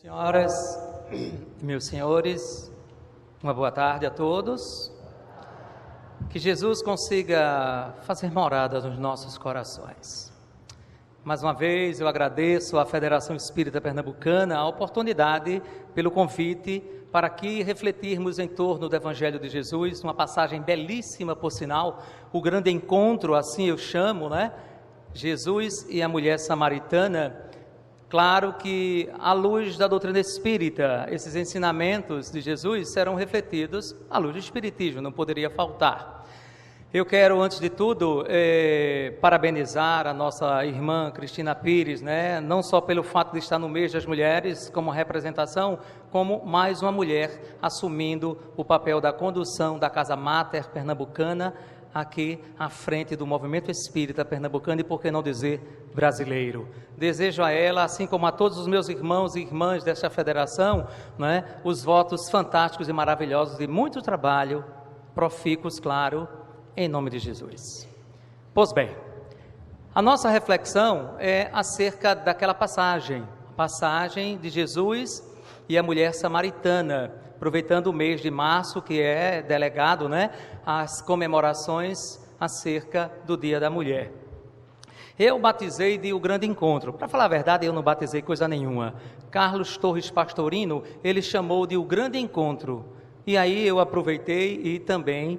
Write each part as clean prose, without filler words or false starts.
Senhoras, meus senhores, uma boa tarde a todos. Que Jesus consiga fazer morada nos nossos corações. Mais uma vez eu agradeço à Federação Espírita Pernambucana a oportunidade pelo convite para aqui refletirmos em torno do Evangelho de Jesus, uma passagem belíssima, por sinal, o grande encontro, assim eu chamo, né? Jesus e a mulher samaritana. Claro que, à luz da doutrina espírita, esses ensinamentos de Jesus serão refletidos à luz do Espiritismo, não poderia faltar. Eu quero, antes de tudo, parabenizar a nossa irmã Cristina Pires, né? Não só pelo fato de estar no mês das mulheres como representação, como mais uma mulher assumindo o papel da condução da Casa Mater Pernambucana, aqui à frente do movimento espírita pernambucano e, por que não dizer, brasileiro. Desejo a ela, assim como a todos os meus irmãos e irmãs desta federação, né, os votos fantásticos e maravilhosos de muito trabalho, profícuos, claro, em nome de Jesus. Pois bem, a nossa reflexão é acerca daquela passagem de Jesus e a mulher samaritana, aproveitando o mês de março, que é delegado, né, às comemorações acerca do Dia da Mulher. Eu batizei de O Grande Encontro. Para falar a verdade, eu não batizei coisa nenhuma. Carlos Torres Pastorino, ele chamou de O Grande Encontro. E aí eu aproveitei e também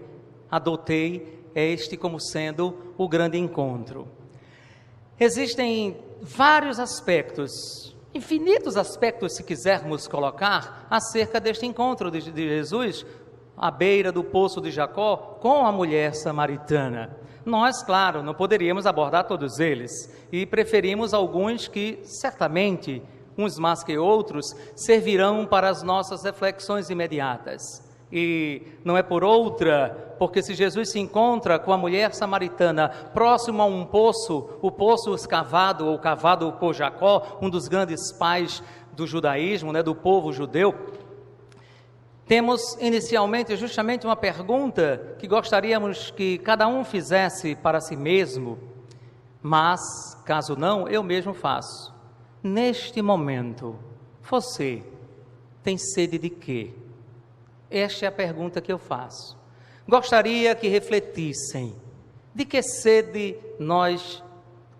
adotei este como sendo o Grande Encontro. Existem vários aspectos, infinitos aspectos, se quisermos colocar, acerca deste encontro de Jesus à beira do poço de Jacó com a mulher samaritana. Nós, claro, não poderíamos abordar todos eles e preferimos alguns que, certamente, uns mais que outros, servirão para as nossas reflexões imediatas. E não é por outra, porque se Jesus se encontra com a mulher samaritana próximo a um poço, o poço escavado ou cavado por Jacó, um dos grandes pais do judaísmo, né, do povo judeu, temos inicialmente justamente uma pergunta que gostaríamos que cada um fizesse para si mesmo, mas, caso não, eu mesmo faço. Neste momento, você tem sede de quê? Esta é a pergunta que eu faço. Gostaria que refletissem. De que sede nós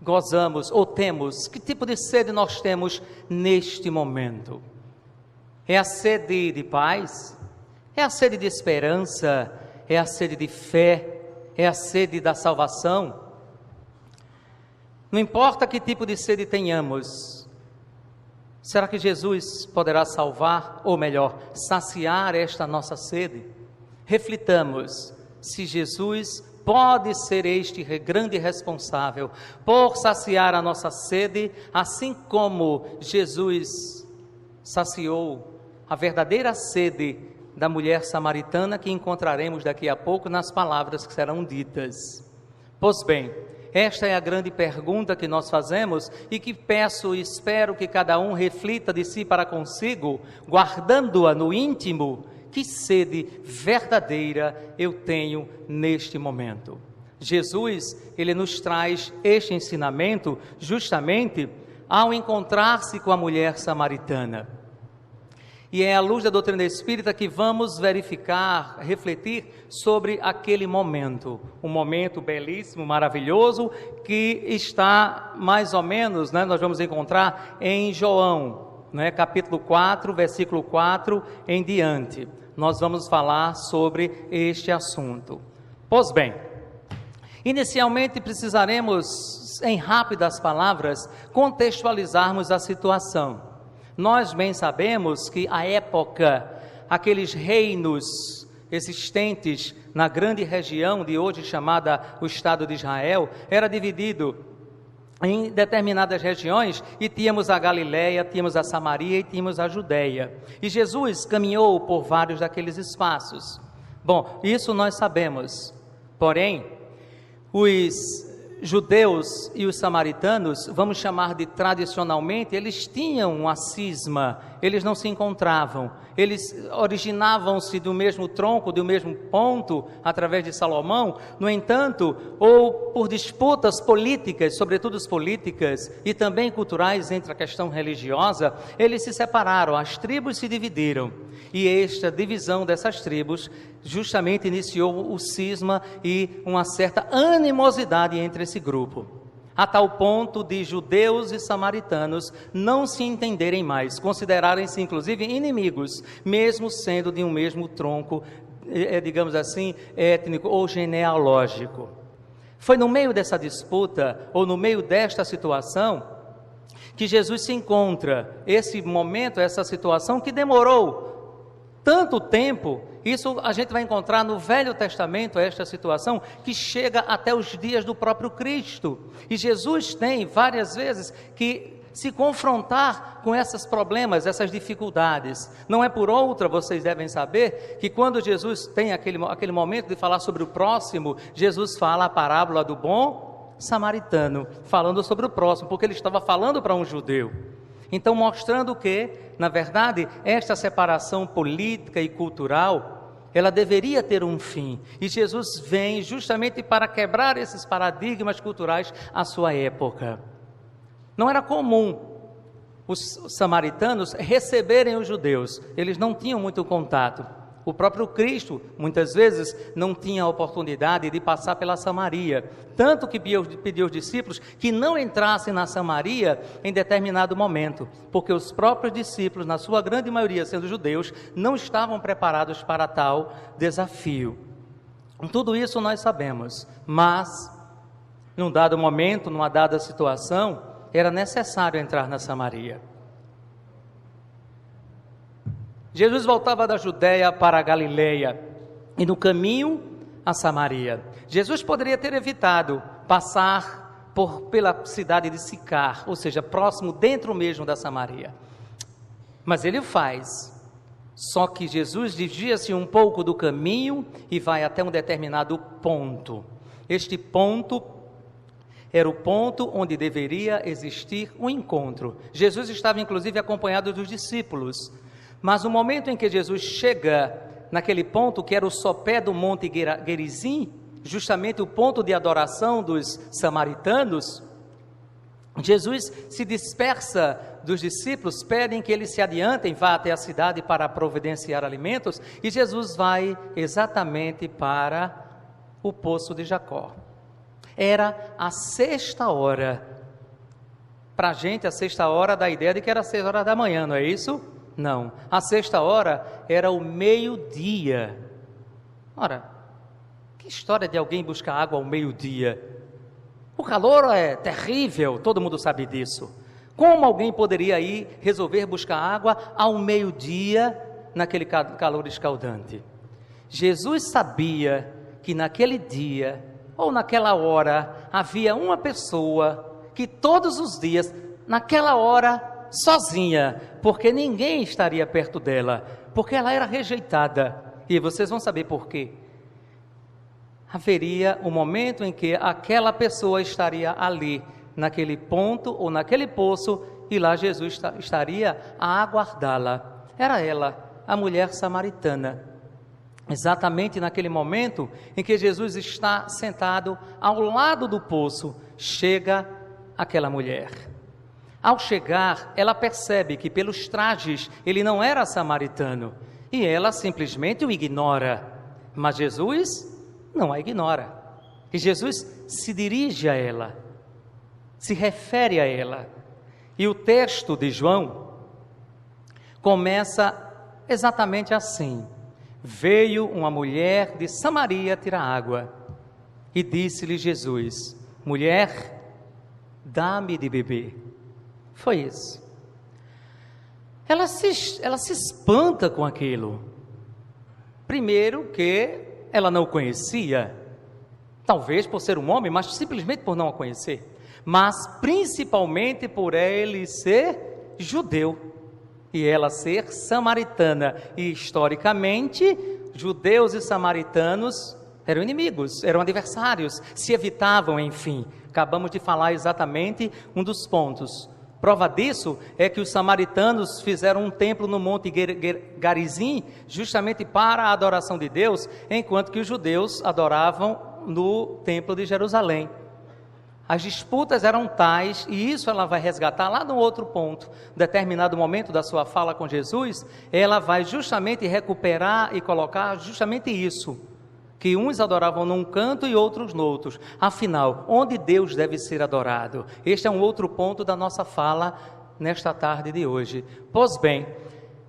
gozamos ou temos? Que tipo de sede nós temos neste momento? É a sede de paz? É a sede de esperança? É a sede de fé? É a sede da salvação? Não importa que tipo de sede tenhamos, será que Jesus poderá salvar, ou melhor, saciar esta nossa sede? Reflitamos se Jesus pode ser este grande responsável por saciar a nossa sede, assim como Jesus saciou a verdadeira sede da mulher samaritana, que encontraremos daqui a pouco nas palavras que serão ditas. Pois bem, esta é a grande pergunta que nós fazemos e que peço e espero que cada um reflita de si para consigo, guardando-a no íntimo. Que sede verdadeira eu tenho neste momento? Jesus, ele nos traz este ensinamento justamente ao encontrar-se com a mulher samaritana. E é à luz da doutrina espírita que vamos verificar, refletir sobre aquele momento. Um momento belíssimo, maravilhoso, que está mais ou menos, né, nós vamos encontrar em João, né, capítulo 4, versículo 4 em diante. Nós vamos falar sobre este assunto. Pois bem, inicialmente precisaremos, em rápidas palavras, contextualizarmos a situação. Nós bem sabemos que à época, aqueles reinos existentes na grande região de hoje chamada o Estado de Israel, era dividido em determinadas regiões e tínhamos a Galileia, tínhamos a Samaria e tínhamos a Judeia. E Jesus caminhou por vários daqueles espaços. Bom, isso nós sabemos. Porém, os judeus e os samaritanos, vamos chamar de tradicionalmente, eles tinham uma cisma, eles não se encontravam, eles originavam-se do mesmo tronco, do mesmo ponto, através de Salomão. No entanto, ou por disputas políticas, sobretudo políticas e também culturais entre a questão religiosa, eles se separaram, as tribos se dividiram, e esta divisão dessas tribos justamente iniciou o cisma e uma certa animosidade entre esse grupo, a tal ponto de judeus e samaritanos não se entenderem mais, considerarem-se inclusive inimigos, mesmo sendo de um mesmo tronco, digamos assim, étnico ou genealógico. Foi no meio dessa disputa, ou no meio desta situação, que Jesus se encontra, esse momento, essa situação que demorou tanto tempo. Isso a gente vai encontrar no Velho Testamento, esta situação que chega até os dias do próprio Cristo. E Jesus tem várias vezes que se confrontar com esses problemas, essas dificuldades. Não é por outra, vocês devem saber, que quando Jesus tem aquele momento de falar sobre o próximo, Jesus fala a parábola do bom samaritano, falando sobre o próximo, porque ele estava falando para um judeu. Então, mostrando que, na verdade, esta separação política e cultural, ela deveria ter um fim. E Jesus vem justamente para quebrar esses paradigmas culturais à sua época. Não era comum os samaritanos receberem os judeus, eles não tinham muito contato. O próprio Cristo, muitas vezes, não tinha a oportunidade de passar pela Samaria, tanto que pediu aos discípulos que não entrassem na Samaria em determinado momento, porque os próprios discípulos, na sua grande maioria sendo judeus, não estavam preparados para tal desafio. Tudo isso nós sabemos, mas, num dado momento, numa dada situação, era necessário entrar na Samaria. Jesus voltava da Judéia para a Galileia e no caminho a Samaria. Jesus poderia ter evitado passar pela cidade de Sicar, ou seja, próximo, dentro mesmo da Samaria. Mas ele o faz. Só que Jesus desvia-se um pouco do caminho e vai até um determinado ponto. Este ponto era o ponto onde deveria existir um encontro. Jesus estava inclusive acompanhado dos discípulos. Mas no momento em que Jesus chega naquele ponto, que era o sopé do Monte Gerizim, justamente o ponto de adoração dos samaritanos, Jesus se dispersa dos discípulos, pedem que eles se adiantem, vá até a cidade para providenciar alimentos, e Jesus vai exatamente para o poço de Jacó. Era a 6ª hora. Para a gente, a 6ª hora dá a ideia de que era 6 horas da manhã, não é isso? Não, a 6ª hora era o meio-dia. Ora, que história de alguém buscar água ao meio-dia? O calor é terrível, todo mundo sabe disso. Como alguém poderia ir resolver buscar água ao meio-dia, naquele calor escaldante? Jesus sabia que naquele dia, ou naquela hora, havia uma pessoa que todos os dias, naquela hora, sozinha, porque ninguém estaria perto dela, porque ela era rejeitada, e vocês vão saber por quê. Haveria um momento em que aquela pessoa estaria ali, naquele ponto ou naquele poço, e lá Jesus estaria a aguardá-la. Era ela, a mulher samaritana. Exatamente naquele momento em que Jesus está sentado ao lado do poço, chega aquela mulher. Ao chegar, ela percebe que pelos trajes ele não era samaritano, e ela simplesmente o ignora. Mas Jesus não a ignora. E Jesus se dirige a ela, se refere a ela. E o texto de João começa exatamente assim: veio uma mulher de Samaria tirar água, e disse-lhe Jesus: mulher, dá-me de beber. Foi isso. Ela se espanta com aquilo. Primeiro que ela não o conhecia, talvez por ser um homem, mas simplesmente por não a conhecer, mas principalmente por ele ser judeu e ela ser samaritana. E historicamente, judeus e samaritanos Eram inimigos, eram adversários, se evitavam, enfim. Acabamos de falar exatamente um dos pontos. Prova disso é que os samaritanos fizeram um templo no Monte Garizim, justamente para a adoração de Deus, enquanto que os judeus adoravam no Templo de Jerusalém. As disputas eram tais, e isso ela vai resgatar lá no outro ponto, determinado momento da sua fala com Jesus, ela vai justamente recuperar e colocar justamente isso, que uns adoravam num canto e outros no outro. Afinal, onde Deus deve ser adorado? Este é um outro ponto da nossa fala nesta tarde de hoje. Pois bem,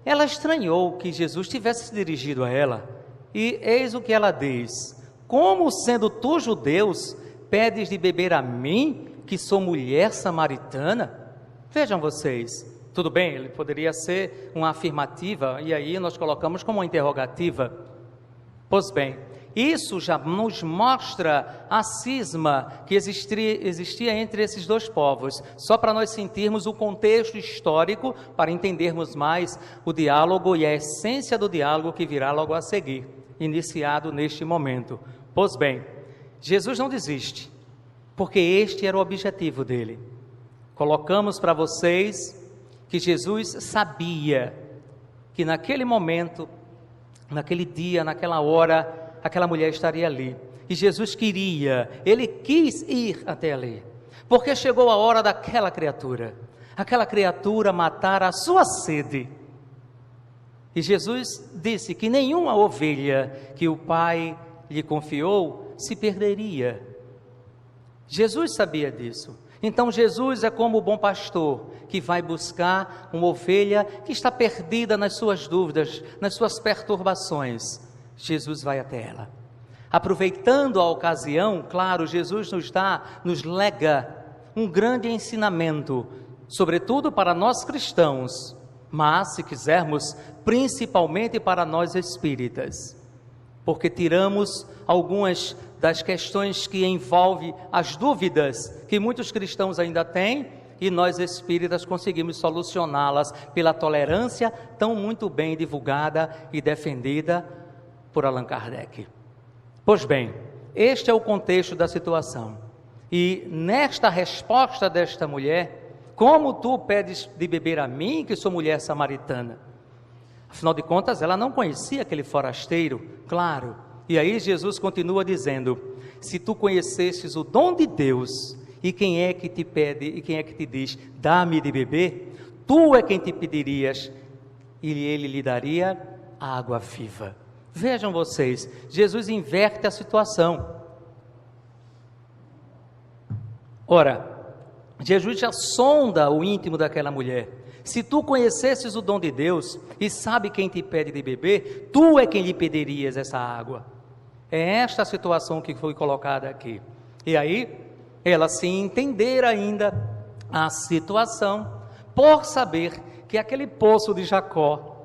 ela estranhou que Jesus tivesse se dirigido a ela, e eis o que ela diz: como sendo tu judeus, pedes de beber a mim, que sou mulher samaritana? Vejam vocês, tudo bem, ele poderia ser uma afirmativa, e aí nós colocamos como uma interrogativa. Pois bem, isso já nos mostra a cisma que existia entre esses dois povos, só para nós sentirmos o contexto histórico, para entendermos mais o diálogo e a essência do diálogo que virá logo a seguir, iniciado neste momento. Pois bem, Jesus não desiste, porque este era o objetivo dele. Colocamos para vocês que Jesus sabia que naquele momento, naquele dia, naquela hora, aquela mulher estaria ali. E Jesus ele quis ir até ali, porque chegou a hora daquela criatura matar a sua sede. E Jesus disse que nenhuma ovelha que o Pai lhe confiou se perderia. Jesus sabia disso. Então Jesus é como o bom pastor que vai buscar uma ovelha que está perdida nas suas dúvidas, nas suas perturbações. Jesus vai até ela. Aproveitando a ocasião, claro, Jesus nos lega um grande ensinamento, sobretudo para nós cristãos, mas, se quisermos, principalmente para nós espíritas, porque tiramos algumas das questões que envolvem as dúvidas que muitos cristãos ainda têm, e nós espíritas conseguimos solucioná-las pela tolerância tão muito bem divulgada e defendida por Allan Kardec. Pois bem, este é o contexto da situação. E nesta resposta desta mulher: como tu pedes de beber a mim, que sou mulher samaritana? Afinal de contas, ela não conhecia aquele forasteiro, claro. E aí Jesus continua dizendo: se tu conhecesses o dom de Deus, e quem é que te pede, e quem é que te diz, dá-me de beber, tu é quem te pedirias, e ele lhe daria a água viva. Vejam vocês, Jesus inverte a situação. Ora, Jesus já sonda o íntimo daquela mulher. Se tu conhecesses o dom de Deus e sabe quem te pede de beber, tu é quem lhe pedirias essa água. É esta a situação que foi colocada aqui. E aí, ela, sem entender ainda a situação, por saber que aquele poço de Jacó,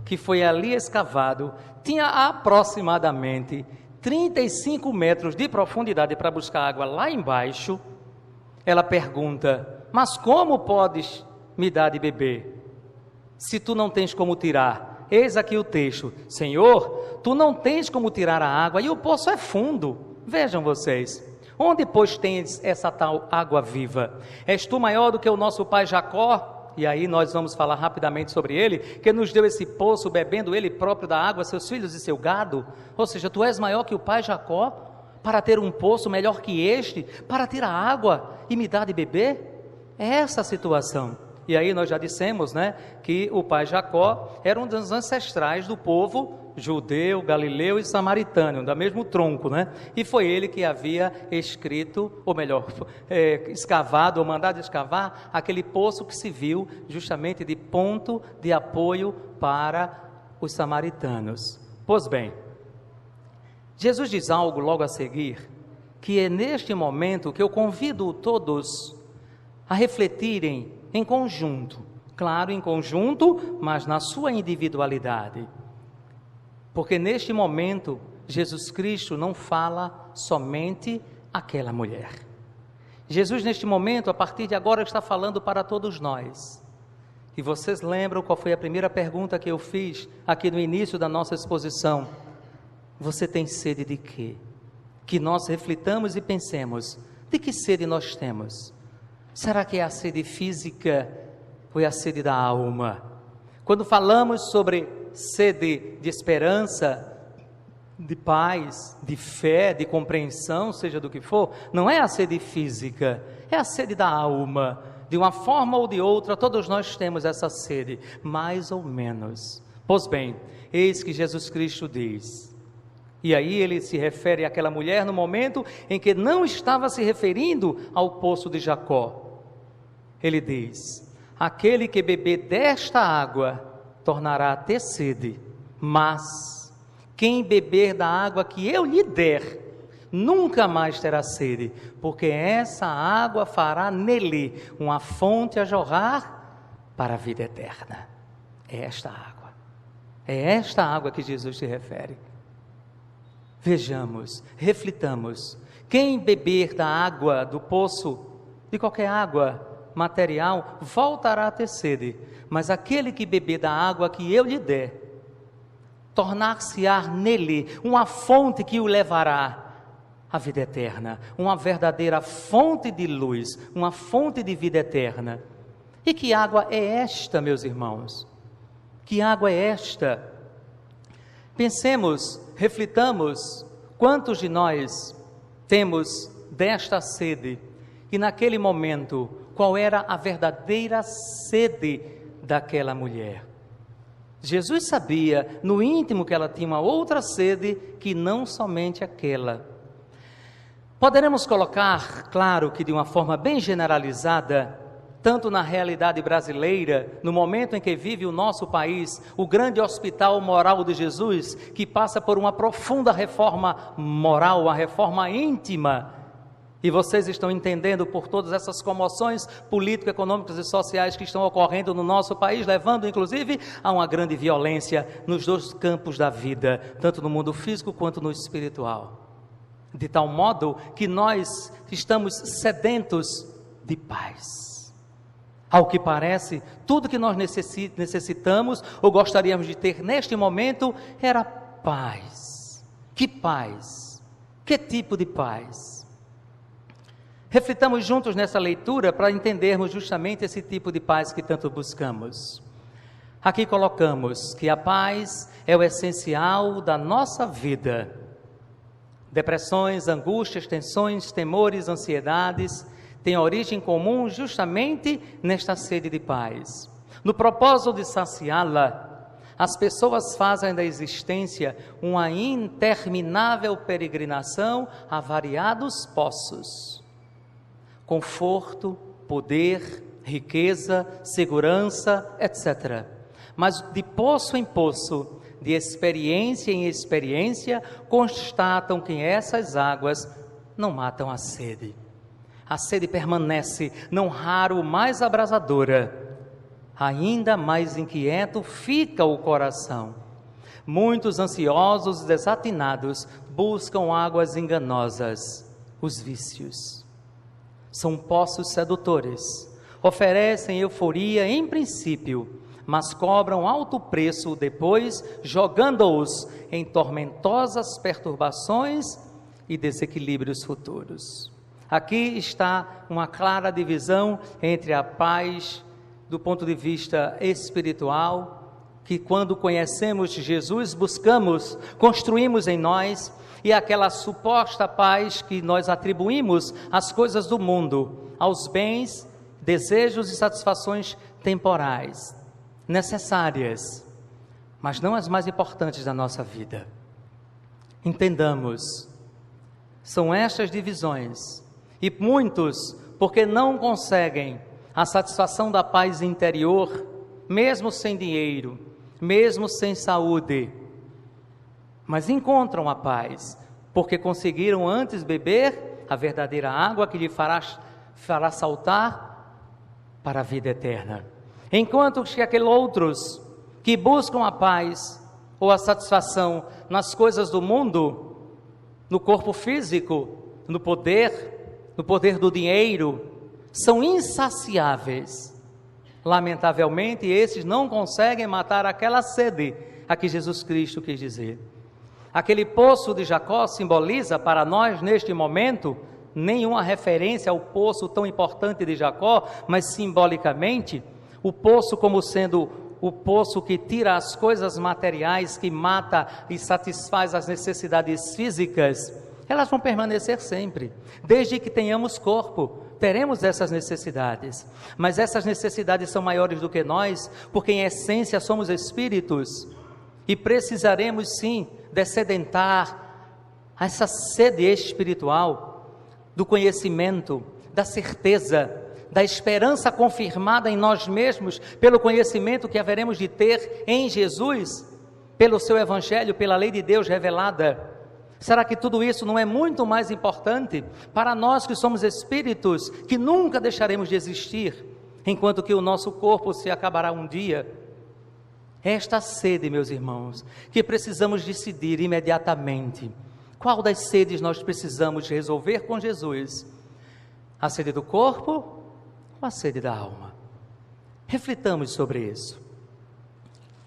que foi ali escavado, tinha aproximadamente 35 metros de profundidade para buscar água lá embaixo, ela pergunta: mas como podes me dar de beber, se tu não tens como tirar? Eis aqui o texto: Senhor, tu não tens como tirar a água, e o poço é fundo. Vejam vocês, onde pois tens essa tal água viva? És tu maior do que o nosso pai Jacó? E aí nós vamos falar rapidamente sobre ele, que nos deu esse poço, bebendo ele próprio da água, seus filhos e seu gado. Ou seja, tu és maior que o pai Jacó, para ter um poço melhor que este, para ter a água e me dar de beber? É essa a situação. E aí nós já dissemos, que o pai Jacó era um dos ancestrais do povo judeu, galileu e samaritano, da mesmo tronco, E foi ele que havia escrito, ou melhor, escavado, ou mandado escavar aquele poço que se viu justamente de ponto de apoio para os samaritanos. Pois bem, Jesus diz algo logo a seguir, que é neste momento que eu convido todos a refletirem em conjunto, claro, em conjunto, mas na sua individualidade. Porque neste momento, Jesus Cristo não fala somente àquela mulher. Jesus, neste momento, a partir de agora, está falando para todos nós. E vocês lembram qual foi a primeira pergunta que eu fiz aqui no início da nossa exposição? Você tem sede de quê? que nós reflitamos e pensemos, de que sede nós temos? Será que é a sede física ou é a sede da alma? Quando falamos sobre sede de esperança, de paz, de fé, de compreensão, seja do que for, não é a sede física, é a sede da alma. De uma forma ou de outra, todos nós temos essa sede, mais ou menos. Pois bem, eis que Jesus Cristo diz, e aí ele se refere àquela mulher no momento em que não estava se referindo ao poço de Jacó. Ele diz, aquele que beber desta água tornará a ter sede, mas quem beber da água que eu lhe der, nunca mais terá sede, porque essa água fará nele uma fonte a jorrar para a vida eterna. É esta água que Jesus se refere. Vejamos, reflitamos, quem beber da água do poço, de qualquer água material, voltará a ter sede, mas aquele que beber da água que eu lhe der, tornar-se-á nele uma fonte que o levará à vida eterna, uma verdadeira fonte de luz, uma fonte de vida eterna. E que água é esta, meus irmãos? Que água é esta? Pensemos, reflitamos, quantos de nós temos desta sede? E naquele momento, qual era a verdadeira sede daquela mulher? Jesus sabia no íntimo que ela tinha uma outra sede que não somente aquela. Poderemos colocar, claro que de uma forma bem generalizada, tanto na realidade brasileira, no momento em que vive o nosso país, o grande hospital moral de Jesus, que passa por uma profunda reforma moral, uma reforma íntima, e vocês estão entendendo por todas essas comoções político-econômicas e sociais que estão ocorrendo no nosso país, levando inclusive a uma grande violência nos dois campos da vida, tanto no mundo físico quanto no espiritual. De tal modo que nós estamos sedentos de paz. Ao que parece, tudo que nós necessitamos ou gostaríamos de ter neste momento era paz. Que paz? Que tipo de paz? Reflitamos juntos nessa leitura para entendermos justamente esse tipo de paz que tanto buscamos. Aqui colocamos que a paz é o essencial da nossa vida. Depressões, angústias, tensões, temores, ansiedades têm origem comum justamente nesta sede de paz. No propósito de saciá-la, as pessoas fazem da existência uma interminável peregrinação a variados poços. Conforto, poder, riqueza, segurança, etc. Mas de poço em poço, de experiência em experiência, constatam que essas águas não matam a sede. A sede permanece, não raro mais abrasadora. Ainda mais inquieto fica o coração. Muitos ansiosos e desatinados buscam águas enganosas, os vícios. São poços sedutores, oferecem euforia em princípio, mas cobram alto preço depois, jogando-os em tormentosas perturbações e desequilíbrios futuros. Aqui está uma clara divisão entre a paz do ponto de vista espiritual, que quando conhecemos Jesus, buscamos, construímos em nós, e aquela suposta paz que nós atribuímos às coisas do mundo, aos bens, desejos e satisfações temporais, necessárias, mas não as mais importantes da nossa vida. Entendamos, são estas divisões, e muitos, porque não conseguem a satisfação da paz interior, mesmo sem dinheiro, mesmo sem saúde, mas encontram a paz, porque conseguiram antes beber a verdadeira água que lhe fará saltar para a vida eterna. Enquanto que aqueles outros que buscam a paz ou a satisfação nas coisas do mundo, no corpo físico, no poder do dinheiro, são insaciáveis. Lamentavelmente, esses não conseguem matar aquela sede a que Jesus Cristo quis dizer. Aquele poço de Jacó simboliza para nós, neste momento, nenhuma referência ao poço tão importante de Jacó, mas simbolicamente, o poço como sendo o poço que tira as coisas materiais, que mata e satisfaz as necessidades físicas, elas vão permanecer sempre. Desde que tenhamos corpo, teremos essas necessidades. Mas essas necessidades são maiores do que nós, porque em essência somos espíritos. E precisaremos sim descedentar essa sede espiritual do conhecimento, da certeza, da esperança confirmada em nós mesmos, pelo conhecimento que haveremos de ter em Jesus, pelo seu Evangelho, pela lei de Deus revelada. Será que tudo isso não é muito mais importante para nós que somos espíritos, que nunca deixaremos de existir, enquanto que o nosso corpo se acabará um dia? Esta sede, meus irmãos, que precisamos decidir imediatamente. Qual das sedes nós precisamos resolver com Jesus? A sede do corpo ou a sede da alma? Reflitamos sobre isso.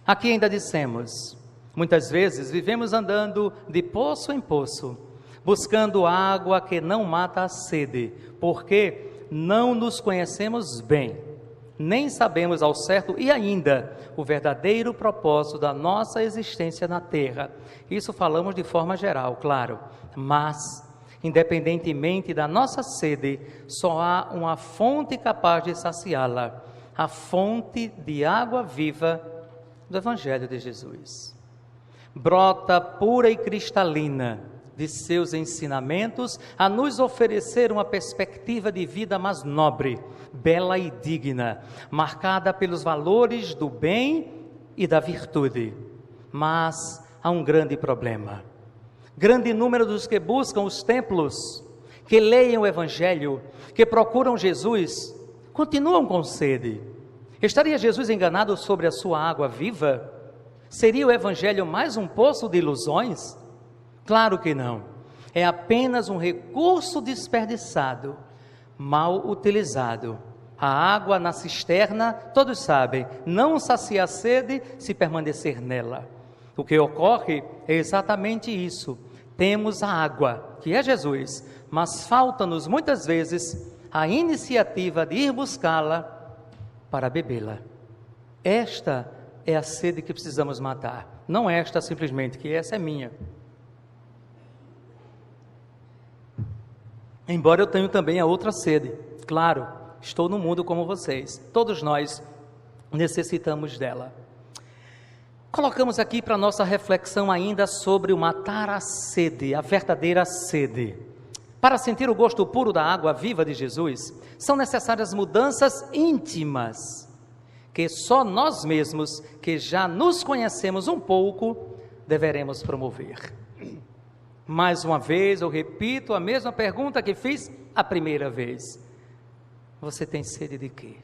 Aqui ainda dissemos, muitas vezes vivemos andando de poço em poço, buscando água que não mata a sede, porque não nos conhecemos bem, nem sabemos ao certo e ainda o verdadeiro propósito da nossa existência na terra. Isso falamos de forma geral, claro, mas independentemente da nossa sede, só há uma fonte capaz de saciá-la, a fonte de água viva do Evangelho de Jesus. Brota pura e cristalina de seus ensinamentos a nos oferecer uma perspectiva de vida mais nobre, bela e digna, marcada pelos valores do bem e da virtude. Mas há um grande problema. Grande número dos que buscam os templos, que leem o Evangelho, que procuram Jesus, continuam com sede. Estaria Jesus enganado sobre a sua água viva? Seria o Evangelho mais um poço de ilusões? Claro que não. É apenas um recurso desperdiçado, mal utilizado. A água na cisterna, todos sabem, não sacia a sede se permanecer nela. O que ocorre é exatamente isso. Temos a água, que é Jesus, mas falta-nos muitas vezes a iniciativa de ir buscá-la para bebê-la. Esta é a sede que precisamos matar. Não esta simplesmente, que essa é minha. Embora eu tenha também a outra sede. Claro, estou no mundo como vocês. Todos nós necessitamos dela. Colocamos aqui para nossa reflexão ainda sobre o matar a sede, a verdadeira sede. Para sentir o gosto puro da água viva de Jesus, são necessárias mudanças íntimas, que só nós mesmos, que já nos conhecemos um pouco, deveremos promover. Mais uma vez, eu repito a mesma pergunta que fiz a primeira vez. Você tem sede de quê?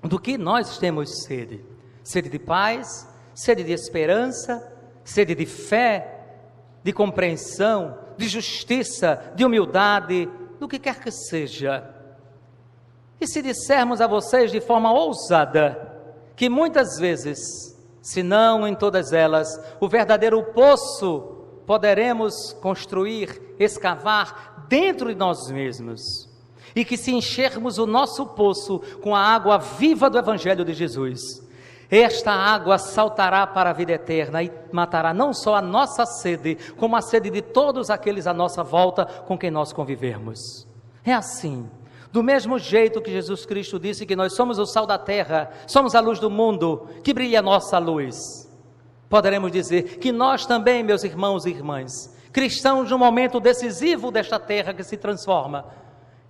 Do que nós temos sede? Sede de paz? Sede de esperança? Sede de fé? De compreensão? De justiça? De humildade? Do que quer que seja. E se dissermos a vocês de forma ousada, que muitas vezes, se não em todas elas, o verdadeiro poço poderemos construir, escavar dentro de nós mesmos, e que se enchermos o nosso poço com a água viva do Evangelho de Jesus, esta água saltará para a vida eterna e matará não só a nossa sede, como a sede de todos aqueles à nossa volta com quem nós convivermos. É assim, do mesmo jeito que Jesus Cristo disse que nós somos o sal da terra, somos a luz do mundo, que brilha a nossa luz. Poderemos dizer que nós também, meus irmãos e irmãs, cristãos de um momento decisivo desta terra que se transforma,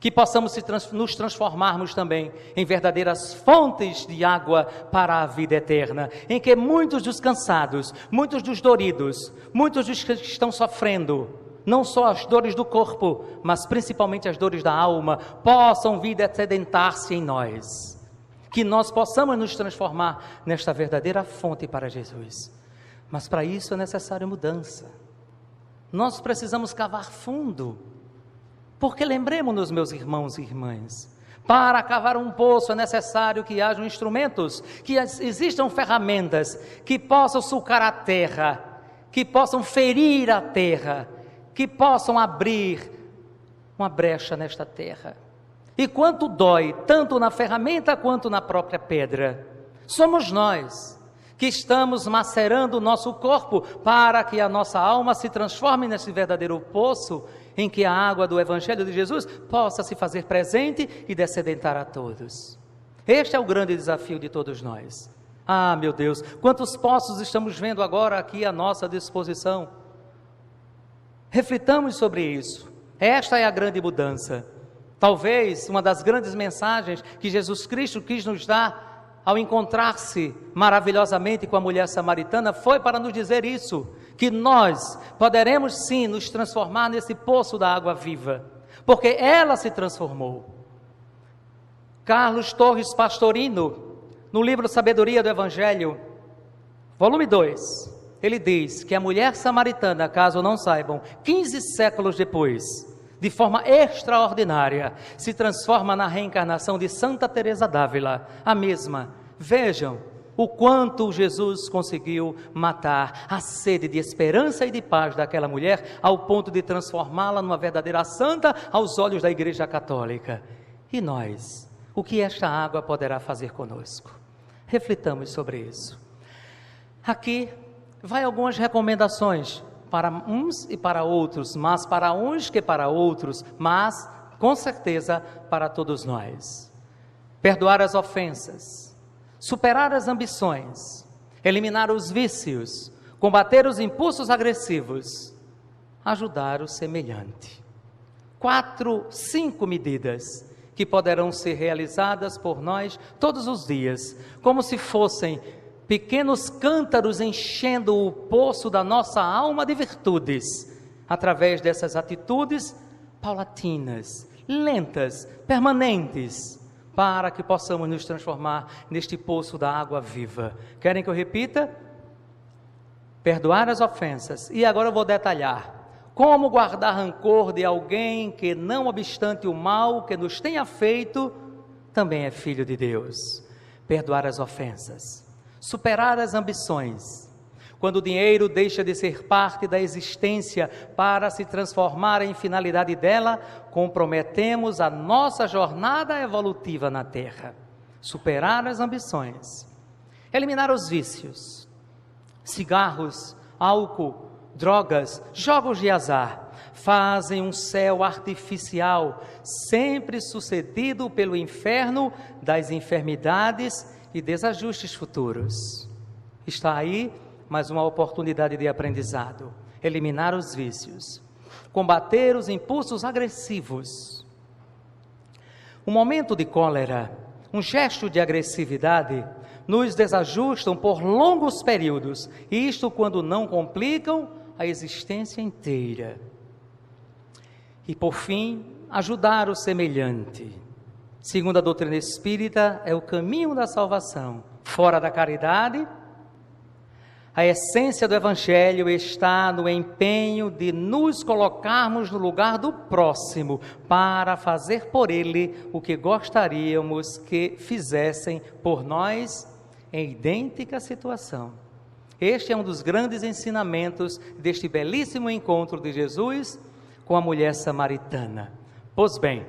que possamos nos transformarmos também em verdadeiras fontes de água para a vida eterna, em que muitos dos cansados, muitos dos doridos, muitos dos que estão sofrendo, não só as dores do corpo, mas principalmente as dores da alma, possam vir a sedentar-se em nós, que nós possamos nos transformar nesta verdadeira fonte para Jesus. Mas para isso é necessário mudança. Nós precisamos cavar fundo, porque lembremos-nos, meus irmãos e irmãs, para cavar um poço é necessário que hajam instrumentos, que existam ferramentas que possam sulcar a terra, que possam ferir a terra, que possam abrir uma brecha nesta terra. E quanto dói, tanto na ferramenta quanto na própria pedra, somos nós que estamos macerando o nosso corpo para que a nossa alma se transforme nesse verdadeiro poço em que a água do Evangelho de Jesus possa se fazer presente e descedentar a todos. Este é o grande desafio de todos nós. Ah, meu Deus, quantos poços estamos vendo agora aqui à nossa disposição. Reflitamos sobre isso. Esta é a grande mudança. Talvez uma das grandes mensagens que Jesus Cristo quis nos dar ao encontrar-se maravilhosamente com a mulher samaritana, foi para nos dizer isso, que nós poderemos sim nos transformar nesse poço da água viva, porque ela se transformou. Carlos Torres Pastorino, no livro Sabedoria do Evangelho, volume 2, ele diz que a mulher samaritana, caso não saibam, 15 séculos depois, de forma extraordinária, se transforma na reencarnação de Santa Teresa d'Ávila, a mesma. Vejam o quanto Jesus conseguiu matar a sede de esperança e de paz daquela mulher, ao ponto de transformá-la numa verdadeira santa aos olhos da Igreja Católica. E nós, o que esta água poderá fazer conosco? Reflitamos sobre isso. Aqui vai algumas recomendações para uns e para outros, mas para uns que para outros, mas com certeza para todos nós. Perdoar as ofensas, superar as ambições, eliminar os vícios, combater os impulsos agressivos, ajudar o semelhante. 5 medidas que poderão ser realizadas por nós todos os dias, como se fossem pequenos cântaros enchendo o poço da nossa alma de virtudes, através dessas atitudes paulatinas, lentas, permanentes, para que possamos nos transformar neste poço da água viva. Querem que eu repita? Perdoar as ofensas. E agora eu vou detalhar. Como guardar rancor de alguém que, não obstante o mal que nos tenha feito, também é filho de Deus. Perdoar as ofensas. Superar as ambições. Quando o dinheiro deixa de ser parte da existência para se transformar em finalidade dela, comprometemos a nossa jornada evolutiva na Terra. Superar as ambições. Eliminar os vícios. Cigarros, álcool, drogas, jogos de azar, fazem um céu artificial, sempre sucedido pelo inferno das enfermidades e desajustes futuros. Está aí mais uma oportunidade de aprendizado. Eliminar os vícios, combater os impulsos agressivos. Um momento de cólera, um gesto de agressividade, nos desajustam por longos períodos, isto quando não complicam a existência inteira. E por fim, ajudar o semelhante. Segundo a doutrina espírita, é o caminho da salvação. Fora da caridade, a essência do Evangelho está no empenho de nos colocarmos no lugar do próximo, para fazer por ele o que gostaríamos que fizessem por nós em idêntica situação. Este é um dos grandes ensinamentos deste belíssimo encontro de Jesus com a mulher samaritana. Pois bem,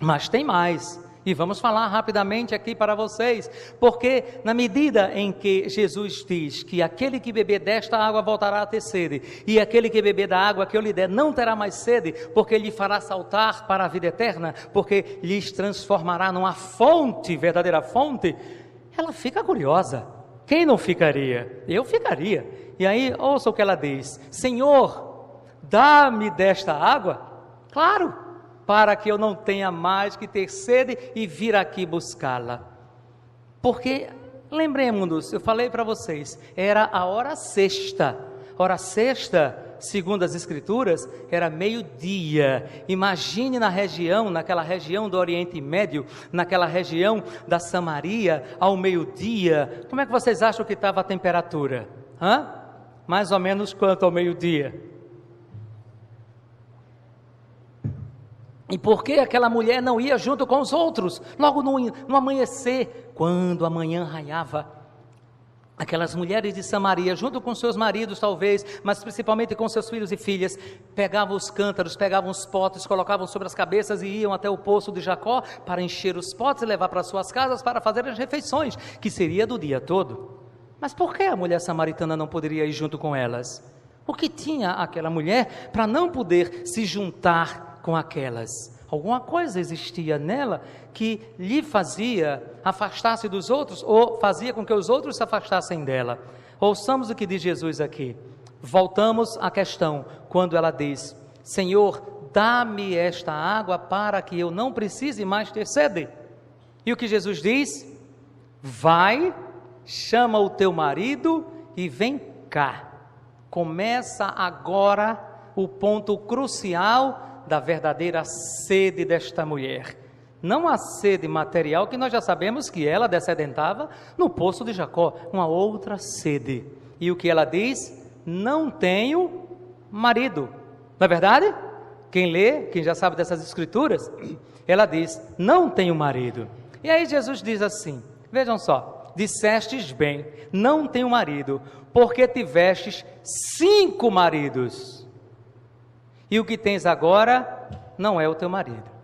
mas tem mais, e vamos falar rapidamente aqui para vocês, porque na medida em que Jesus diz que aquele que beber desta água voltará a ter sede, e aquele que beber da água que eu lhe der não terá mais sede, porque lhe fará saltar para a vida eterna, porque lhes transformará numa fonte, verdadeira fonte, ela fica curiosa. Quem não ficaria? Eu ficaria. E aí, ouça o que ela diz: Senhor, dá-me desta água, claro, para que eu não tenha mais que ter sede e vir aqui buscá-la. Porque, lembremos-nos, eu falei para vocês, era a hora sexta. Hora sexta, segundo as Escrituras, era meio-dia. Imagine naquela região do Oriente Médio, naquela região da Samaria, ao meio-dia. Como é que vocês acham que estava a temperatura? Mais ou menos quanto ao meio-dia? E por que aquela mulher não ia junto com os outros? Logo no amanhecer, quando a manhã raiava, aquelas mulheres de Samaria, junto com seus maridos talvez, mas principalmente com seus filhos e filhas, pegavam os cântaros, pegavam os potes, colocavam sobre as cabeças e iam até o poço de Jacó para encher os potes e levar para suas casas para fazer as refeições, que seria do dia todo. Mas por que a mulher samaritana não poderia ir junto com elas? O que tinha aquela mulher para não poder se juntar com aquelas? Alguma coisa existia nela que lhe fazia afastar-se dos outros ou fazia com que os outros se afastassem dela. Ouçamos o que diz Jesus aqui. Voltamos à questão, quando ela diz: Senhor, dá-me esta água para que eu não precise mais ter sede. E o que Jesus diz? Vai, chama o teu marido e vem cá. Começa agora o ponto crucial da verdadeira sede desta mulher. Não a sede material, que nós já sabemos que ela descedentava no poço de Jacó, uma outra sede. E o que ela diz? Não tenho marido. Não é verdade? Quem lê, quem já sabe dessas escrituras, ela diz, não tenho marido. E aí Jesus diz assim, vejam só, dissestes bem, não tenho marido, porque tivestes 5 maridos. E o que tens agora não é o teu marido.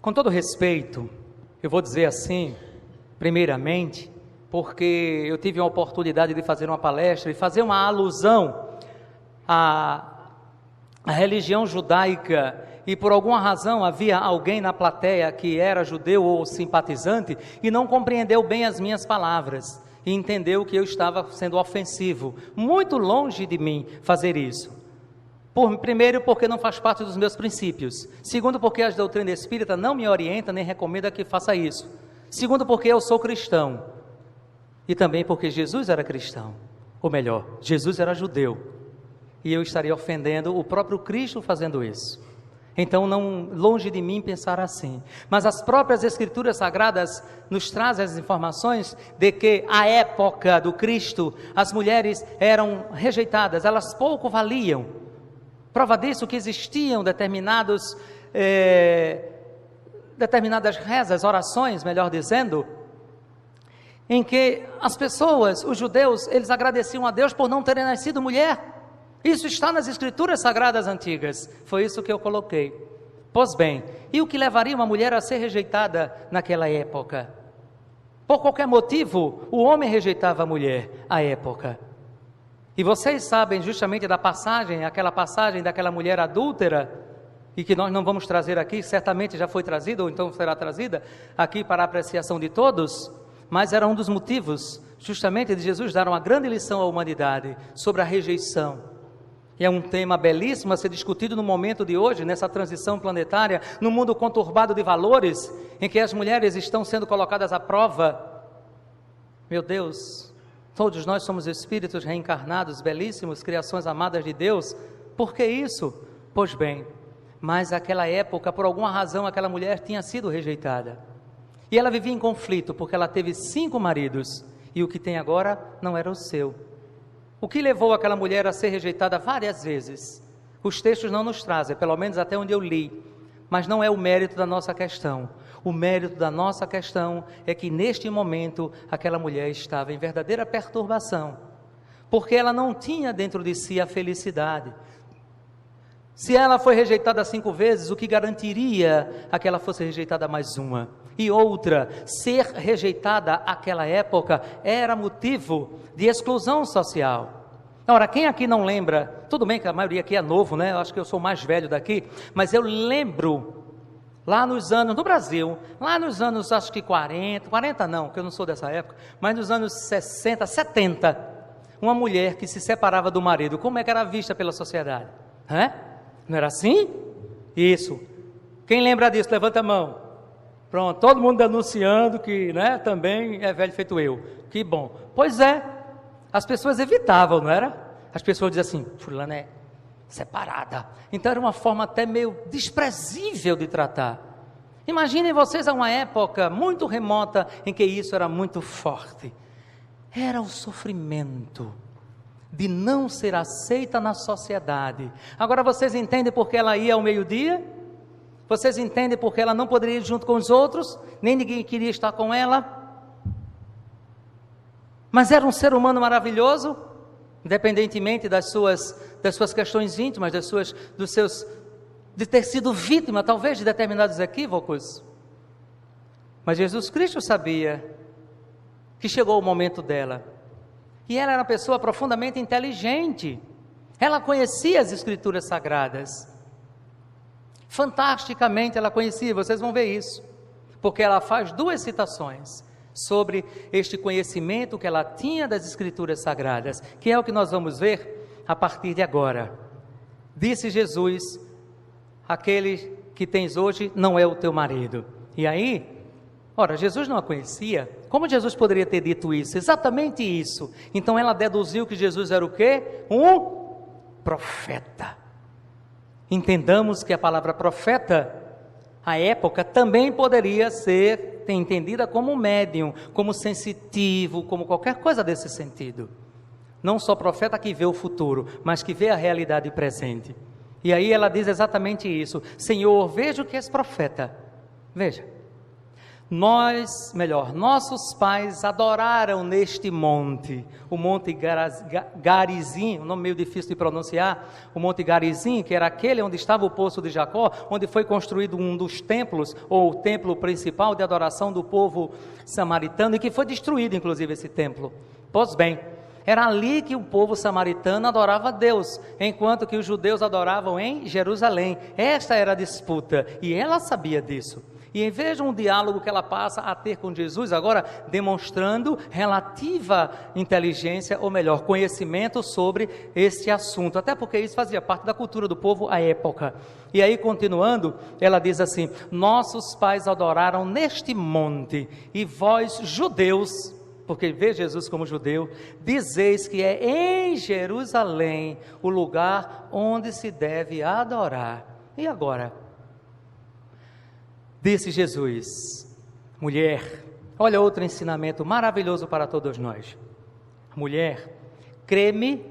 Com todo respeito, eu vou dizer assim, primeiramente, porque eu tive a oportunidade de fazer uma palestra e fazer uma alusão à religião judaica, e por alguma razão havia alguém na plateia que era judeu ou simpatizante e não compreendeu bem as minhas palavras. E entendeu que eu estava sendo ofensivo. Muito longe de mim fazer isso. Primeiro, porque não faz parte dos meus princípios. Segundo, porque a doutrina espírita não me orienta nem recomenda que faça isso. Segundo, porque eu sou cristão. E também porque Jesus era cristão. Ou melhor, Jesus era judeu. E eu estaria ofendendo o próprio Cristo fazendo isso. Então, não longe de mim pensar assim. Mas as próprias Escrituras Sagradas nos trazem as informações de que a época do Cristo, as mulheres eram rejeitadas, elas pouco valiam. Prova disso que existiam determinadas rezas, orações, melhor dizendo, em que as pessoas, os judeus, eles agradeciam a Deus por não terem nascido mulher. Isso está nas Escrituras Sagradas Antigas, foi isso que eu coloquei. Pois bem, e o que levaria uma mulher a ser rejeitada naquela época? Por qualquer motivo, o homem rejeitava a mulher à época. E vocês sabem justamente da passagem, aquela passagem daquela mulher adúltera, e que nós não vamos trazer aqui, certamente já foi trazida, ou então será trazida aqui para a apreciação de todos, mas era um dos motivos, justamente, de Jesus dar uma grande lição à humanidade sobre a rejeição. E é um tema belíssimo a ser discutido no momento de hoje, nessa transição planetária, no mundo conturbado de valores, em que as mulheres estão sendo colocadas à prova. Meu Deus, todos nós somos espíritos reencarnados, belíssimos, criações amadas de Deus. Por que isso? Pois bem, mas naquela época, por alguma razão, aquela mulher tinha sido rejeitada. E ela vivia em conflito, porque ela teve 5 maridos, e o que tem agora não era o seu. O que levou aquela mulher a ser rejeitada várias vezes? Os textos não nos trazem, pelo menos até onde eu li, mas não é o mérito da nossa questão. O mérito da nossa questão é que neste momento aquela mulher estava em verdadeira perturbação, porque ela não tinha dentro de si a felicidade. Se ela foi rejeitada 5 vezes, o que garantiria a que ela fosse rejeitada mais uma? E outra, ser rejeitada naquela época era motivo de exclusão social. Ora, quem aqui não lembra, tudo bem que a maioria aqui é novo, né? Eu acho que eu sou o mais velho daqui, mas eu lembro, lá nos anos, no Brasil, lá nos anos, acho que 40 não, porque eu não sou dessa época, mas nos anos 60, 70, uma mulher que se separava do marido, como é que era vista pela sociedade? Não era assim? Isso. Quem lembra disso? Levanta a mão. Pronto, todo mundo denunciando que, né, também é velho feito eu. Que bom. Pois é, as pessoas evitavam, não era? As pessoas diziam assim, fulana é separada. Então era uma forma até meio desprezível de tratar. Imaginem vocês a uma época muito remota em que isso era muito forte. Era o sofrimento de não ser aceita na sociedade. Agora vocês entendem por que ela ia ao meio-dia? Vocês entendem porque ela não poderia ir junto com os outros? Nem ninguém queria estar com ela? Mas era um ser humano maravilhoso, independentemente das suas questões íntimas, de ter sido vítima, talvez, de determinados equívocos. Mas Jesus Cristo sabia que chegou o momento dela. E ela era uma pessoa profundamente inteligente. Ela conhecia as Escrituras Sagradas. Fantasticamente ela conhecia, vocês vão ver isso. Porque ela faz 2 citações sobre este conhecimento que ela tinha das Escrituras Sagradas, que é o que nós vamos ver a partir de agora. Disse Jesus: aquele que tens hoje não é o teu marido. E aí, ora, Jesus não a conhecia. Como Jesus poderia ter dito isso? Exatamente isso. Então ela deduziu que Jesus era o quê? Um profeta. Entendamos que a palavra profeta, à época, também poderia ser entendida como médium, como sensitivo, como qualquer coisa desse sentido. Não só profeta que vê o futuro, mas que vê a realidade presente. E aí ela diz exatamente isso: Senhor, vejo que és profeta. Veja, nossos pais adoraram neste monte, o Monte Garizim, um nome meio difícil de pronunciar, o Monte Garizim, que era aquele onde estava o poço de Jacó, onde foi construído um dos templos, ou o templo principal de adoração do povo samaritano, e que foi destruído, inclusive, esse templo. Pois bem, era ali que o povo samaritano adorava a Deus, enquanto que os judeus adoravam em Jerusalém. Esta era a disputa, e ela sabia disso. E vejam um diálogo que ela passa a ter com Jesus, agora demonstrando relativa inteligência, ou melhor, conhecimento sobre este assunto, até porque isso fazia parte da cultura do povo à época. E aí, continuando, ela diz assim: nossos pais adoraram neste monte, e vós, judeus, porque vê Jesus como judeu, dizeis que é em Jerusalém o lugar onde se deve adorar. E agora? Disse Jesus: mulher, olha outro ensinamento maravilhoso para todos nós. Mulher, crê-me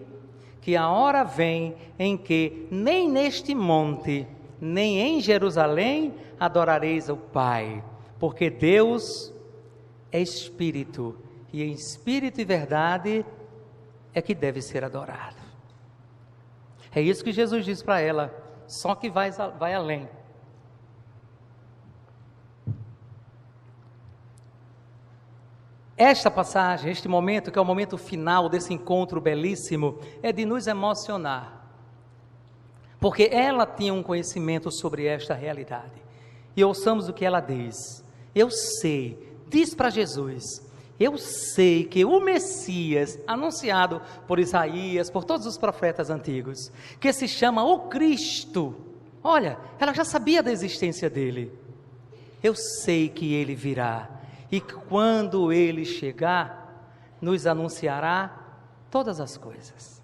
que a hora vem em que nem neste monte, nem em Jerusalém adorareis o Pai, porque Deus é Espírito, e em Espírito e verdade é que deve ser adorado. É isso que Jesus diz para ela, só que vai além. Esta passagem, este momento, que é o momento final desse encontro belíssimo, é de nos emocionar, porque ela tinha um conhecimento sobre esta realidade. E ouçamos o que ela diz. Eu sei, diz para Jesus, eu sei que o Messias, anunciado por Isaías, por todos os profetas antigos, que se chama o Cristo, olha, ela já sabia da existência dele. Eu sei que ele virá. E quando ele chegar, nos anunciará todas as coisas.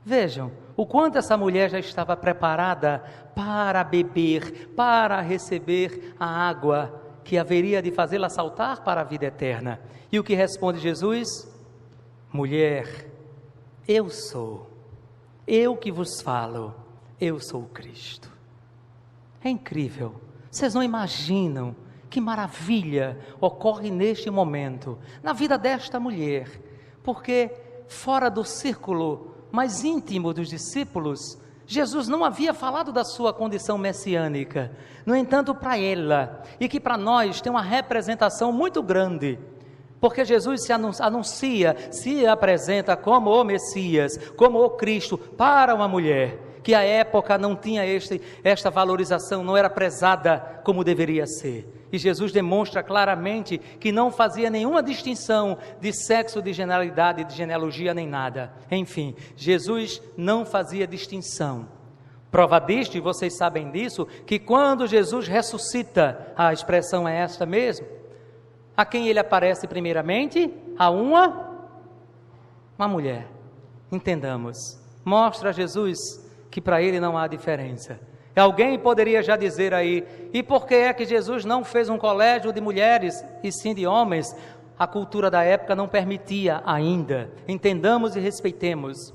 Vejam, o quanto essa mulher já estava preparada para beber, para receber a água que haveria de fazê-la saltar para a vida eterna. E o que responde Jesus? Mulher, eu sou, eu que vos falo, eu sou o Cristo. É incrível, vocês não imaginam que maravilha ocorre neste momento, na vida desta mulher, porque fora do círculo mais íntimo dos discípulos, Jesus não havia falado da sua condição messiânica. No entanto, para ela, e que para nós tem uma representação muito grande, porque Jesus se anuncia, se apresenta como o Messias, como o Cristo, para uma mulher, que à época não tinha esta valorização, não era prezada como deveria ser. E Jesus demonstra claramente que não fazia nenhuma distinção de sexo, de genialidade, de genealogia, nem nada. Enfim, Jesus não fazia distinção. Prova disto, e vocês sabem disso, que quando Jesus ressuscita, a expressão é esta mesmo, a quem ele aparece primeiramente? A uma mulher. Entendamos, mostra a Jesus que para ele não há diferença. Alguém poderia já dizer aí, e por que é que Jesus não fez um colégio de mulheres e sim de homens? A cultura da época não permitia ainda. Entendamos e respeitemos.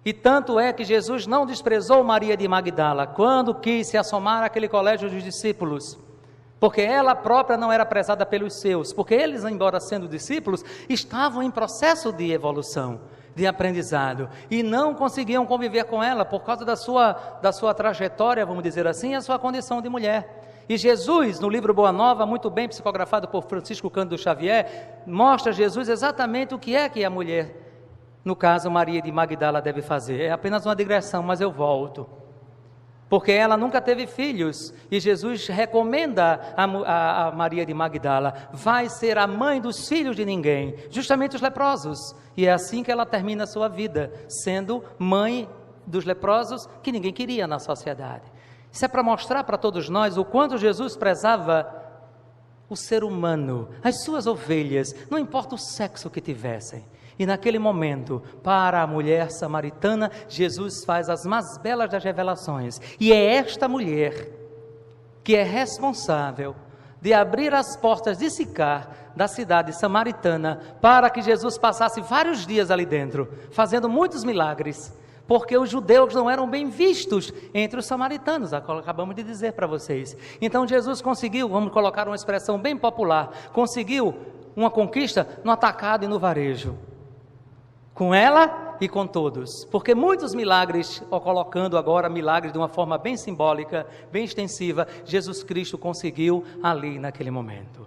E tanto é que Jesus não desprezou Maria de Magdala, quando quis se assomar àquele colégio dos discípulos. porque ela própria não era prezada pelos seus, porque eles, embora sendo discípulos, estavam em processo de evolução, de aprendizado, e não conseguiam conviver com ela por causa da sua trajetória, vamos dizer assim, e a sua condição de mulher. E Jesus, no livro Boa Nova, muito bem psicografado por Francisco Cândido Xavier, mostra Jesus exatamente o que é que a mulher, no caso Maria de Magdala, deve fazer. É apenas uma digressão, mas eu volto. Porque ela nunca teve filhos, e Jesus recomenda a Maria de Magdala, vai ser a mãe dos filhos de ninguém, justamente os leprosos, e é assim que ela termina a sua vida, sendo mãe dos leprosos que ninguém queria na sociedade. Isso é para mostrar para todos nós o quanto Jesus prezava o ser humano, as suas ovelhas, não importa o sexo que tivessem. E naquele momento, para a mulher samaritana, Jesus faz as mais belas das revelações. E é esta mulher que é responsável de abrir as portas de Sicar, da cidade samaritana, para que Jesus passasse vários dias ali dentro, fazendo muitos milagres, porque os judeus não eram bem vistos entre os samaritanos, acabamos de dizer para vocês. Então Jesus conseguiu, vamos colocar uma expressão bem popular, conseguiu uma conquista no atacado e no varejo. Com ela e com todos, porque muitos milagres, colocando agora milagres de uma forma bem simbólica, bem extensiva, Jesus Cristo conseguiu ali naquele momento.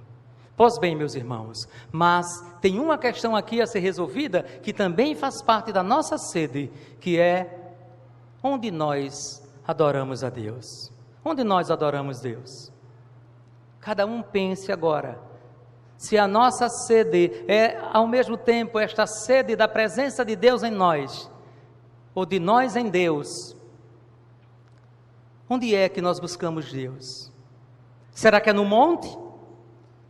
Pois bem, meus irmãos, mas tem uma questão aqui a ser resolvida, que também faz parte da nossa sede, que é onde nós adoramos a Deus. Onde nós adoramos Deus? Cada um pense agora. Se a nossa sede é, ao mesmo tempo, esta sede da presença de Deus em nós, ou de nós em Deus, onde é que nós buscamos Deus? Será que é no monte?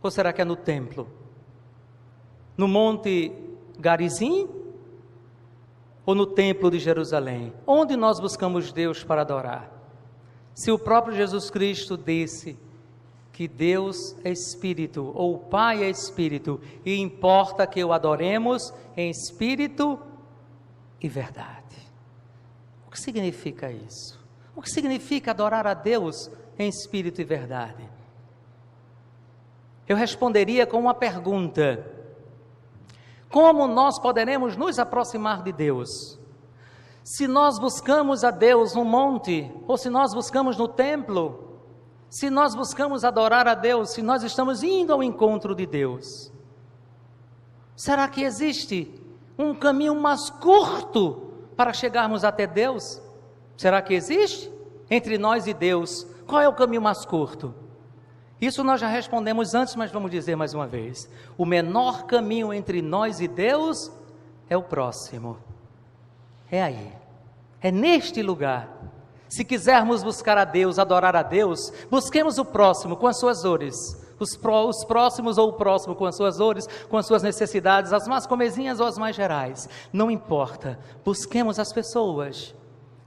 Ou será que é no templo? No monte Garizim? Ou no templo de Jerusalém? Onde nós buscamos Deus para adorar? Se o próprio Jesus Cristo disse que Deus é Espírito, ou o Pai é Espírito, e importa que o adoremos em Espírito e verdade. O que significa isso? O que significa adorar a Deus em Espírito e verdade? Eu responderia com uma pergunta: como nós poderemos nos aproximar de Deus? Se nós buscamos a Deus no monte, ou se nós buscamos no templo, se nós buscamos adorar a Deus, se nós estamos indo ao encontro de Deus, será que existe um caminho mais curto para chegarmos até Deus? Será que existe? Entre nós e Deus, qual é o caminho mais curto? Isso nós já respondemos antes, mas vamos dizer mais uma vez. O menor caminho entre nós e Deus é o próximo. É aí, é neste lugar. Se quisermos buscar a Deus, adorar a Deus, busquemos o próximo com as suas dores, os próximos ou o próximo com as suas dores, com as suas necessidades, as mais comezinhas ou as mais gerais, não importa, busquemos as pessoas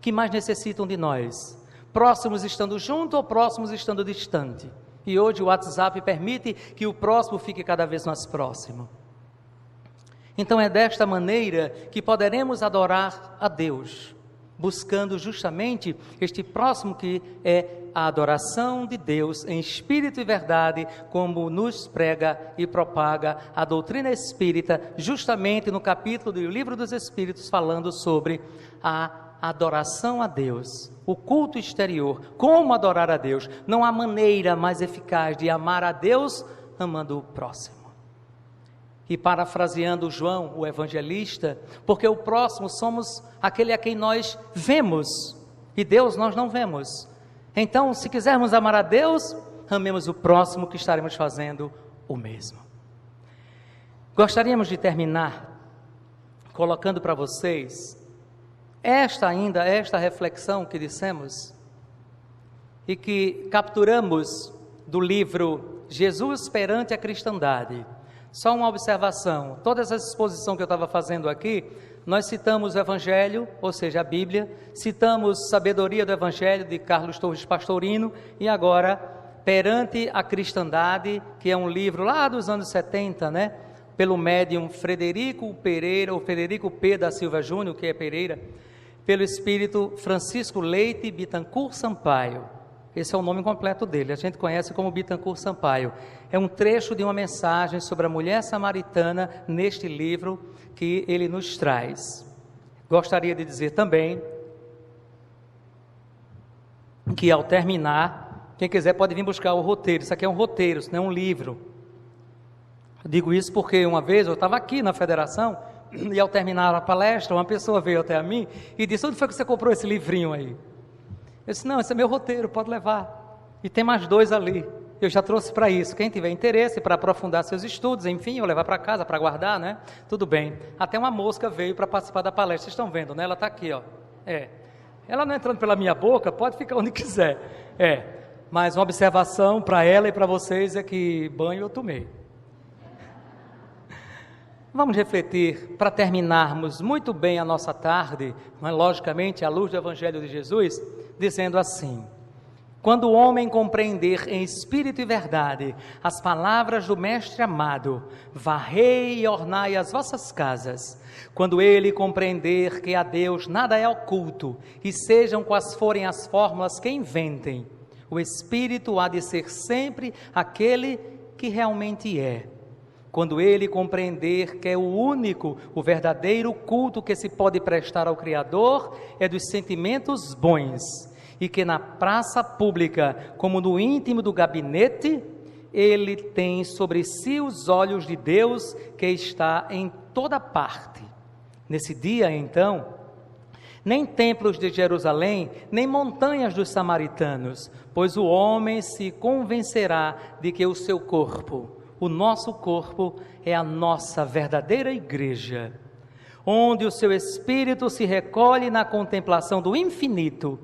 que mais necessitam de nós, próximos estando junto ou próximos estando distante, e hoje o WhatsApp permite que o próximo fique cada vez mais próximo. Então é desta maneira que poderemos adorar a Deus, buscando justamente este próximo que é a adoração de Deus em espírito e verdade, como nos prega e propaga a doutrina espírita, justamente no capítulo do Livro dos Espíritos, falando sobre a adoração a Deus, o culto exterior, como adorar a Deus. Não há maneira mais eficaz de amar a Deus amando o próximo. E parafraseando João, o evangelista, porque o próximo somos aquele a quem nós vemos, e Deus nós não vemos. Então, se quisermos amar a Deus, amemos o próximo, que estaremos fazendo o mesmo. Gostaríamos de terminar colocando para vocês esta reflexão que dissemos e que capturamos do livro Jesus perante a Cristandade. Só uma observação: toda essa exposição que eu estava fazendo aqui, nós citamos o Evangelho, ou seja, a Bíblia, citamos Sabedoria do Evangelho, de Carlos Torres Pastorino, e agora, Perante a Cristandade, que é um livro lá dos anos 70, né? Pelo médium Frederico Pereira, ou Frederico P. da Silva Júnior, que é Pereira, pelo espírito Francisco Leite Bittencourt Sampaio. Esse é o nome completo dele, a gente conhece como Bittencourt Sampaio. É um trecho de uma mensagem sobre a mulher samaritana neste livro que ele nos traz. Gostaria de dizer também que ao terminar, quem quiser pode vir buscar o roteiro. Isso aqui é um roteiro, isso não é um livro. Eu digo isso porque uma vez eu estava aqui na federação e ao terminar a palestra, uma pessoa veio até a mim e disse: onde foi que você comprou esse livrinho aí? Eu disse: não, esse é meu roteiro, pode levar. E tem mais 2 ali. Eu já trouxe para isso. Quem tiver interesse para aprofundar seus estudos, enfim, ou levar para casa para guardar, né? Tudo bem. Até uma mosca veio para participar da palestra. Vocês estão vendo, né? Ela está aqui, ó. Ela não entrando pela minha boca, pode ficar onde quiser. Mas uma observação para ela e para vocês é que banho eu tomei. Vamos refletir para terminarmos muito bem a nossa tarde, mas logicamente à luz do Evangelho de Jesus, dizendo assim: quando o homem compreender em espírito e verdade as palavras do Mestre amado, varrei e ornai as vossas casas. Quando ele compreender que a Deus nada é oculto, e sejam quais forem as fórmulas que inventem, o Espírito há de ser sempre aquele que realmente é. Quando ele compreender que é o único, o verdadeiro culto que se pode prestar ao Criador é dos sentimentos bons, e que na praça pública, como no íntimo do gabinete, ele tem sobre si os olhos de Deus que está em toda parte. Nesse dia, então, nem templos de Jerusalém, nem montanhas dos samaritanos, pois o homem se convencerá de que o seu corpo, o nosso corpo, é a nossa verdadeira igreja, onde o seu espírito se recolhe na contemplação do infinito,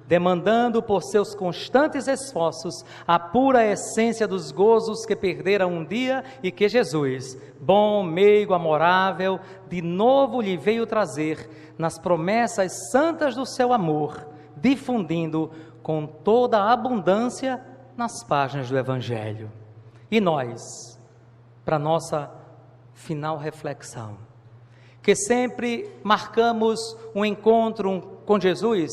demandando por seus constantes esforços a pura essência dos gozos que perderam um dia e que Jesus, bom, meigo, amorável, de novo lhe veio trazer nas promessas santas do seu amor, difundindo com toda a abundância nas páginas do Evangelho. E nós, para nossa final reflexão, que sempre marcamos um encontro com Jesus,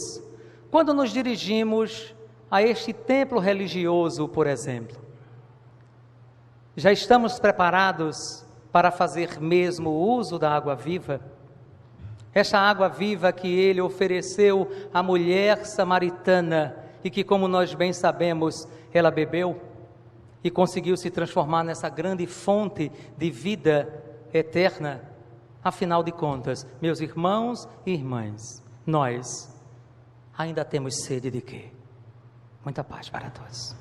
quando nos dirigimos a este templo religioso, por exemplo, já estamos preparados para fazer mesmo uso da água viva? Esta água viva que ele ofereceu à mulher samaritana e que, como nós bem sabemos, ela bebeu e conseguiu se transformar nessa grande fonte de vida eterna. Afinal de contas, meus irmãos e irmãs, nós ainda temos sede de quê? Muita paz para todos.